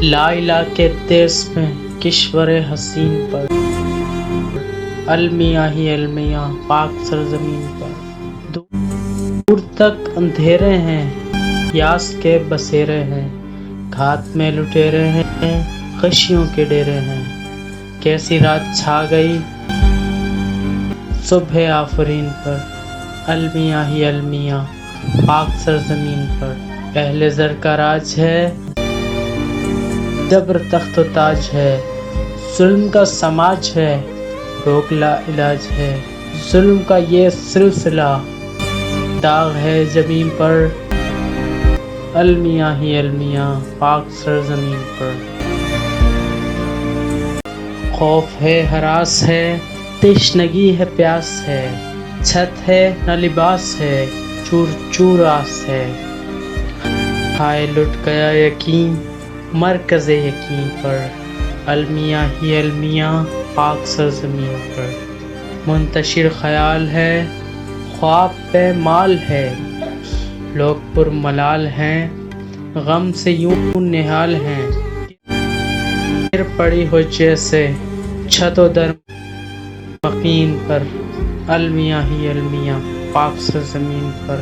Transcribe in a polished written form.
لا الہ کے دیس میں کشور حسین پر، المیاں ہی المیاں پاک سرزمین پر، دور تک اندھیرے ہیں یاس کے بسیرے ہیں، گھات میں لٹیرے ہیں خشیوں کے ڈیرے ہیں، کیسی رات چھا گئی صبح آفرین پر، المیاں ہی المیاں پاک سرزمین پر، اہل زر کا راج ہے جبر تخت و تاج ہے، ظلم کا سماج ہے روک لا علاج ہے، ظلم کا یہ سلسلہ داغ ہے زمین پر، المیاں ہی المیاں پاک سرزمین پر، خوف ہے ہراس ہے تشنگی ہے پیاس ہے، چھت ہے نہ لباس ہے چور چور آس ہے، ہائے لٹ گیا یقین مرکز یقین پر، المیاں ہی المیاں پاک سرزمین پر، منتشر خیال ہے خواب پہ مال ہے، لوگ پر ملال ہیں غم سے یوں نہال ہیں، گر پڑی ہو جیسے چھت و در مقین پر، المیاں ہی المیاں پاک سرزمین پر۔